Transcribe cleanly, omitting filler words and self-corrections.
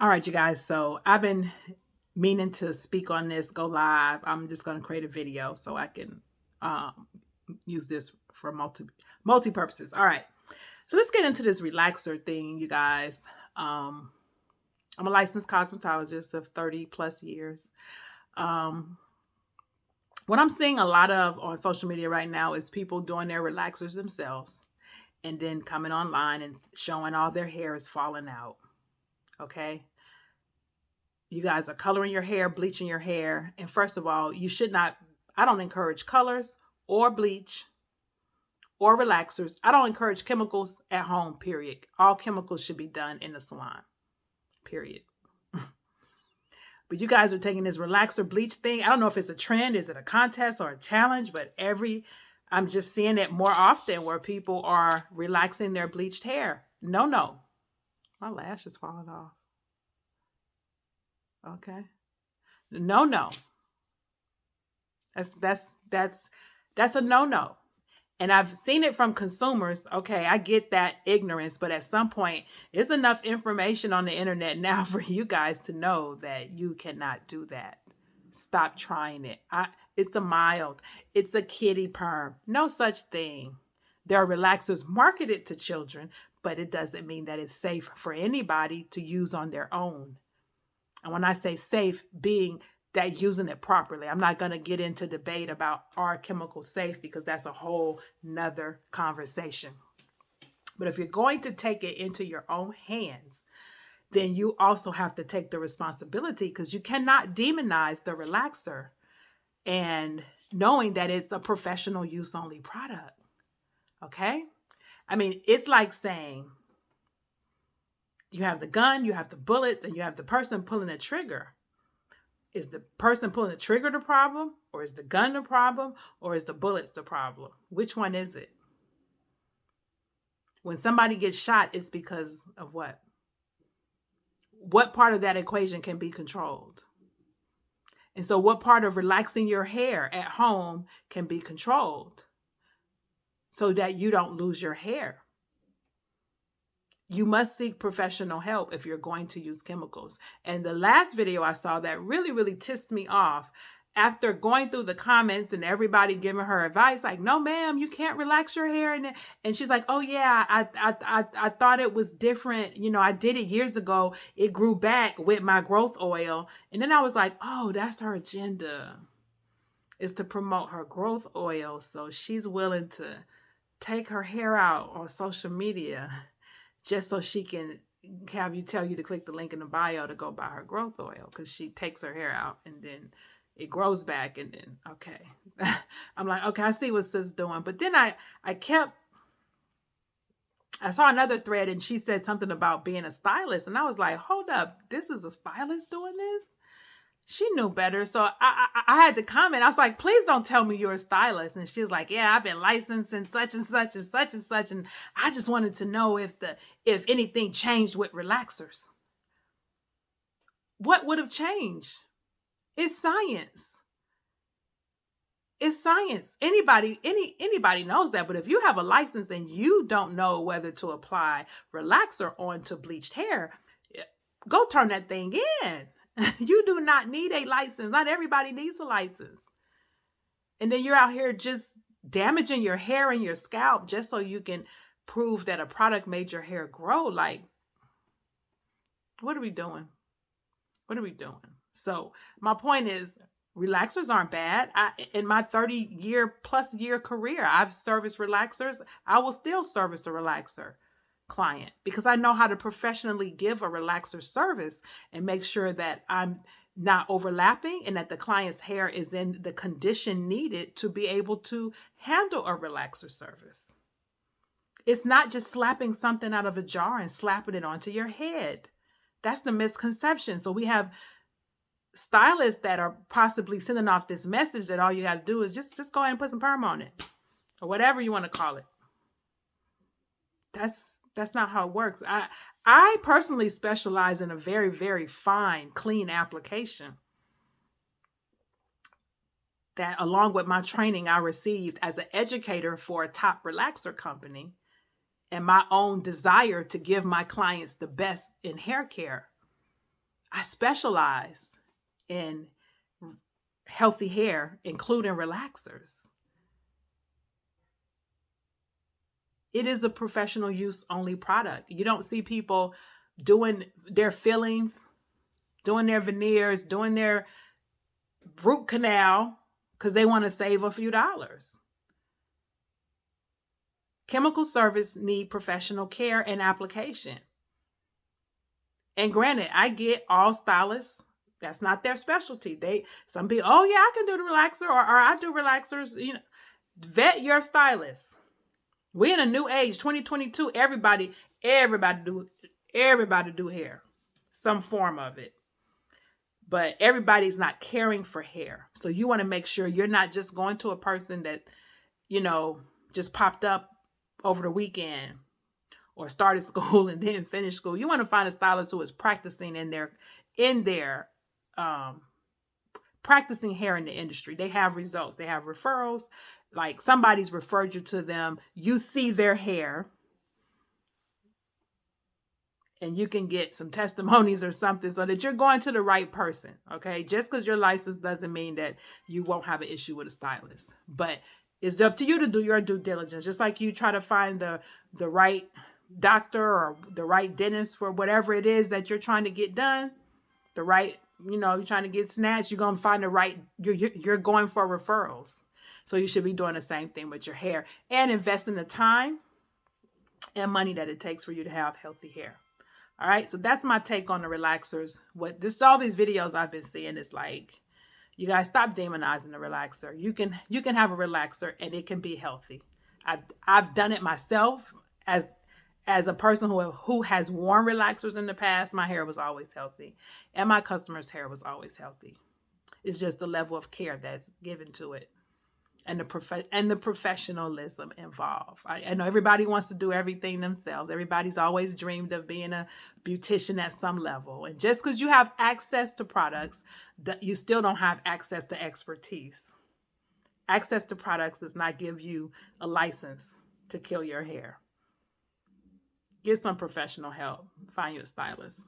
All right, you guys. So I've been meaning to speak on this, go live. I'm just going to create a video so I can um, use this for multi purposes. All right. So let's get into this relaxer thing, you guys. Um, I'm a licensed cosmetologist of 30 plus years. Um, what I'm seeing a lot of on social media right now is people doing their relaxers themselves and then coming online and showing all their hair is falling out. Okay. You guys are coloring your hair, bleaching your hair. And first of all, you should not, I don't encourage colors or bleach or relaxers. I don't encourage chemicals at home, period. All chemicals should be done in the salon, period. But you guys are taking this relaxer bleach thing. I don't know if it's a trend, is it a contest or a challenge, but I'm just seeing it more often where people are relaxing their bleached hair. No, no. My lash is falling off. Okay. No, no. That's a no-no. And I've seen it from consumers. Okay, I get that ignorance, but at some point, there's enough information on the internet now for you guys to know that you cannot do that. Stop trying it. It's a mild, it's a kiddie perm. No such thing. There are relaxers marketed to children, but it doesn't mean that it's safe for anybody to use on their own. And when I say safe, being that using it properly. I'm not going to get into debate about are chemicals safe because that's a whole nother conversation. But if you're going to take it into your own hands, then you also have to take the responsibility because you cannot demonize the relaxer and knowing that it's a professional use only product. Okay? I mean, it's like saying you have the gun, you have the bullets, and you have the person pulling the trigger. Is the person pulling the trigger the problem, or is the gun the problem, or is the bullets the problem? Which one is it? When somebody gets shot, it's because of what? What part of that equation can be controlled? And so what part of relaxing your hair at home can be controlled so that you don't lose your hair? You must seek professional help if you're going to use chemicals. And the last video I saw that really, really tissed me off, after going through the comments and everybody giving her advice, like, no, ma'am, you can't relax your hair. And she's like, oh, yeah, I thought it was different. You know, I did it years ago. It grew back with my growth oil. And then I was like, oh, that's her agenda, is to promote her growth oil. So she's willing to take her hair out on social media just so she can have you tell you to click the link in the bio to go buy her growth oil because she takes her hair out and then it grows back and then, okay. I'm like, okay, I see what sis doing. But then I saw another thread and she said something about being a stylist. And I was like, hold up, this is a stylist doing this? She knew better. So I had to comment. I was like, please don't tell me you're a stylist. And she was like, yeah, I've been licensed in such and such and such and such. And I just wanted to know if anything changed with relaxers. What would have changed? It's science. It's science. Anybody knows that. But if you have a license and you don't know whether to apply relaxer onto bleached hair, go turn that thing in. You do not need a license. Not everybody needs a license. And then you're out here just damaging your hair and your scalp just so you can prove that a product made your hair grow. Like, what are we doing? What are we doing? So my point is, relaxers aren't bad. In my 30-plus year career, I've serviced relaxers. I will still service a relaxer client because I know how to professionally give a relaxer service and make sure that I'm not overlapping and that the client's hair is in the condition needed to be able to handle a relaxer service. It's not just slapping something out of a jar and slapping it onto your head. That's the misconception. So we have stylists that are possibly sending off this message that all you got to do is just go ahead and put some perm on it or whatever you want to call it. That's not how it works. I personally specialize in a very, very fine, clean application that, along with my training I received as an educator for a top relaxer company and my own desire to give my clients the best in hair care, I specialize in healthy hair, including relaxers. It is a professional use only product. You don't see people doing their fillings, doing their veneers, doing their root canal because they want to save a few dollars. Chemical service need professional care and application. And granted, I get all stylists. That's not their specialty. Some people, oh yeah, I can do the relaxer, or I do relaxers. You know, vet your stylist. We in a new age, 2022. Everybody do hair, some form of it. But everybody's not caring for hair. So you want to make sure you're not just going to a person that, you know, just popped up over the weekend or started school and didn't finish school. You want to find a stylist who is practicing in their practicing hair in the industry. They have results. They have referrals. Like somebody's referred you to them. You see their hair and you can get some testimonies or something so that you're going to the right person. Okay. Just because you're licensed doesn't mean that you won't have an issue with a stylist, but it's up to you to do your due diligence. Just like you try to find the right doctor or the right dentist for whatever it is that you're trying to get done, the right, you know, you're trying to get snatched, you're going to find the right, you're going for referrals. So you should be doing the same thing with your hair and investing the time and money that it takes for you to have healthy hair. All right. So that's my take on the relaxers. All these videos I've been seeing is like, you guys stop demonizing the relaxer. You can have a relaxer and it can be healthy. I've done it myself as a person who has worn relaxers in the past. My hair was always healthy, and my customers' hair was always healthy. It's just the level of care that's given to it, and the professionalism involved. I know everybody wants to do everything themselves. Everybody's always dreamed of being a beautician at some level, and just because you have access to products, you still don't have access to expertise. Access to products does not give you a license to kill your hair. Get some professional help. Find you a stylist.